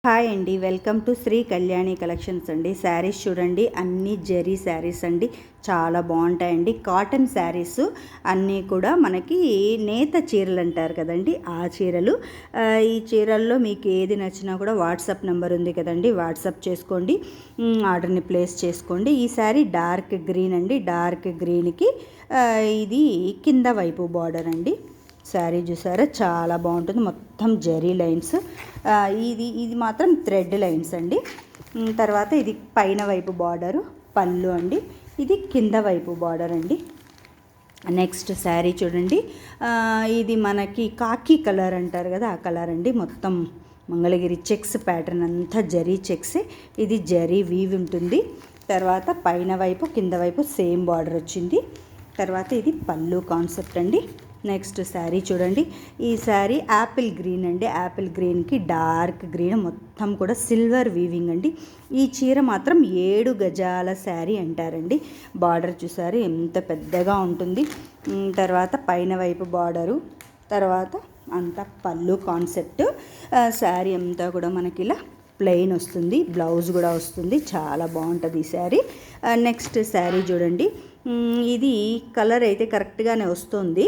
Hi అండి, welcome to Shri Kalyani collections అండి. శారీస్ చూడండి, అన్ని జరీ శారీస్ అండి, చాలా బాగుంటాయండి. కాటన్ శారీస్ అన్నీ కూడా మనకి నేత చీరలు అంటారు కదండి, ఆ చీరలు. ఈ చీరల్లో మీకు ఏది నచ్చినా కూడా వాట్సాప్ నెంబర్ ఉంది కదండి, వాట్సాప్ చేసుకోండి, ఆర్డర్ని ప్లేస్ చేసుకోండి. ఈ శారీ డార్క్ గ్రీన్ అండి, డార్క్ గ్రీన్కి ఇది కింద వైపు బార్డర్ అండి. శారీ చూసారా, చాలా బాగుంటుంది, మొత్తం జరీ లైన్స్. ఇది మాత్రం థ్రెడ్ లైన్స్ అండి. తర్వాత ఇది పైన వైపు బార్డరు పళ్ళు అండి, ఇది కింద వైపు బార్డర్ అండి. నెక్స్ట్ శారీ చూడండి, ఇది మనకి కాకి కలర్ అంటారు కదా, ఆ కలర్ అండి. మొత్తం మంగళగిరి చెక్స్ ప్యాటర్న్ అంతా జరీ చెక్స్, ఇది జరీ వీవ్ ఉంటుంది. తర్వాత పైన వైపు కింద వైపు సేమ్ బార్డర్ వచ్చింది. తర్వాత ఇది పళ్ళు కాన్సెప్ట్ అండి. నెక్స్ట్ శారీ చూడండి, ఈ శారీ యాపిల్ గ్రీన్ అండి, యాపిల్ గ్రీన్కి డార్క్ గ్రీన్, మొత్తం కూడా సిల్వర్ వీవింగ్ అండి. ఈ చీర మాత్రం 7 గజాల శారీ అంటారండి. బార్డర్ చూసారు ఎంత పెద్దగా ఉంటుంది. తర్వాత పైన వైపు బార్డరు, తర్వాత అంతా పళ్ళు కాన్సెప్ట్. శారీ అంతా కూడా మనకి ఇలా ప్లెయిన్ వస్తుంది, బ్లౌజ్ కూడా వస్తుంది, చాలా బాగుంటుంది ఈ శారీ. నెక్స్ట్ శారీ చూడండి, ఇది కలర్ అయితే కరెక్ట్గానే వస్తుంది.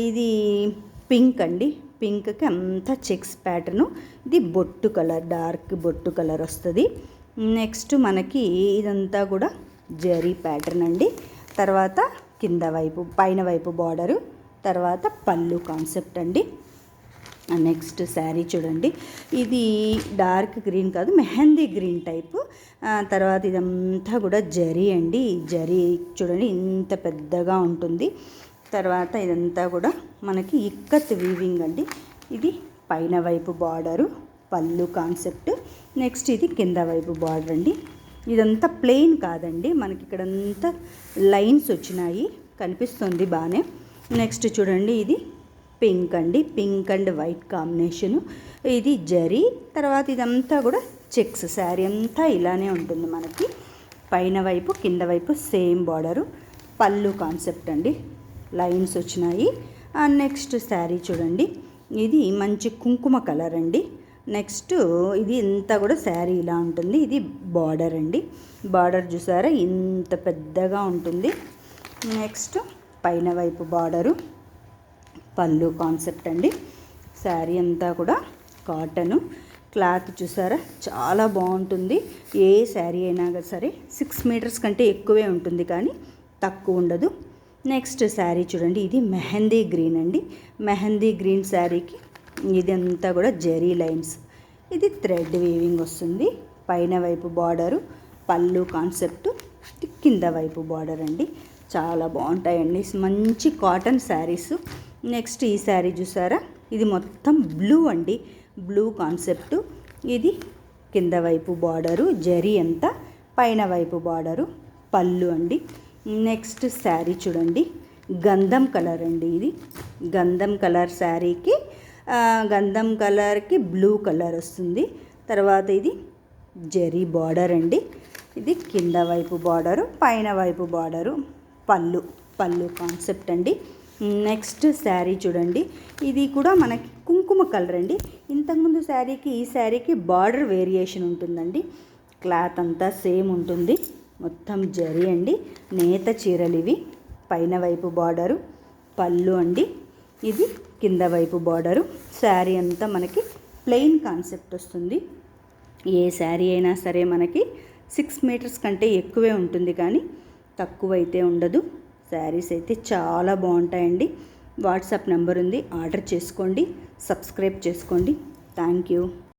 ఇది పింక్ అండి, పింక్కి అంతా చెక్స్ ప్యాటర్ను. ఇది బొట్టు కలర్, డార్క్ బొట్టు కలర్ వస్తుంది. నెక్స్ట్ మనకి ఇదంతా కూడా జరీ ప్యాటర్న్ అండి. తర్వాత కింద వైపు పైన వైపు బార్డరు, తర్వాత పళ్ళు కాన్సెప్ట్ అండి. నెక్స్ట్ శారీ చూడండి, ఇది డార్క్ గ్రీన్ కాదు, మెహందీ గ్రీన్ టైపు. తర్వాత ఇదంతా కూడా జరీ అండి, జరీ చూడండి ఇంత పెద్దగా ఉంటుంది. తర్వాత ఇదంతా కూడా మనకి ఇక్కత్ వీవింగ్ అండి. ఇది పైన వైపు బార్డరు పళ్ళు కాన్సెప్ట్. నెక్స్ట్ ఇది కింద వైపు బార్డర్ అండి. ఇదంతా ప్లెయిన్ కాదండి, మనకి ఇక్కడంతా లైన్స్ వచ్చినాయి, కనిపిస్తుంది బాగానే. నెక్స్ట్ చూడండి, ఇది పింక్ అండి, పింక్ అండ్ వైట్ కాంబినేషను, ఇది జరీ. తర్వాత ఇదంతా కూడా చెక్స్, శారీ అంతా ఇలానే ఉంటుంది మనకి. పైన వైపు కింద వైపు సేమ్ బార్డరు, పళ్ళు కాన్సెప్ట్ అండి, లైన్స్ వచ్చినాయి. నెక్స్ట్ శారీ చూడండి, ఇది మంచి కుంకుమ కలర్ అండి. నెక్స్ట్ ఇది ఇంత కూడా శారీ ఇలా ఉంటుంది, ఇది బార్డర్ అండి. బార్డర్ చూసారా ఇంత పెద్దగా ఉంటుంది. నెక్స్ట్ పైన వైపు బార్డరు పళ్ళు కాన్సెప్ట్ అండి. శారీ అంతా కూడా కాటను, క్లాత్ చూసారా చాలా బాగుంటుంది. ఏ శారీ అయినా సరే 6 మీటర్స్ కంటే ఎక్కువే ఉంటుంది, కానీ తక్కువ ఉండదు. నెక్స్ట్ శారీ చూడండి, ఇది మెహందీ గ్రీన్ అండి. మెహందీ గ్రీన్ శారీకి ఇదంతా కూడా జరీ లైన్స్, ఇది థ్రెడ్ వీవింగ్ వస్తుంది. పైన వైపు బార్డరు పళ్ళు కాన్సెప్ట్, కింద వైపు బార్డర్ అండి. చాలా బాగుంటాయండి, మంచి కాటన్ శారీస్. నెక్స్ట్ ఈ శారీ చూసారా, ఇది మొత్తం బ్లూ అండి, బ్లూ కాన్సెప్ట్. ఇది కింద వైపు బార్డరు జరీ అంతా, పైన వైపు బార్డరు పళ్ళు అండి. నెక్స్ట్ శారీ చూడండి, గంధం కలర్ అండి. ఇది గంధం కలర్ శారీకి గంధం కలర్కి బ్లూ కలర్ వస్తుంది. తర్వాత ఇది జరీ బార్డర్ అండి. ఇది కింద వైపు బార్డరు, పైన వైపు బార్డరు పళ్ళు కాన్సెప్ట్ అండి. నెక్స్ట్ శారీ చూడండి, ఇది కూడా మనకి కుంకుమ కలర్ అండి. ఇంతకుముందు శారీకి ఈ శారీకి బార్డర్ వేరియేషన్ ఉంటుందండి, క్లాత్ అంతా సేమ్ ఉంటుంది, మొత్తం జరీ అండి. నేత చీరలు ఇవి. పైన వైపు బార్డరు పళ్ళు అండి, ఇది కింద వైపు బార్డరు. శారీ అంతా మనకి ప్లెయిన్ కాన్సెప్ట్ వస్తుంది. ఏ శారీ అయినా సరే మనకి 6 మీటర్స్ కంటే ఎక్కువే ఉంటుంది, కానీ తక్కువైతే ఉండదు. శారీస్ అయితే చాలా బాగుంటాయండి. వాట్సాప్ నెంబర్ ఉంది, ఆర్డర్ చేసుకోండి, సబ్స్క్రైబ్ చేసుకోండి. Thank you.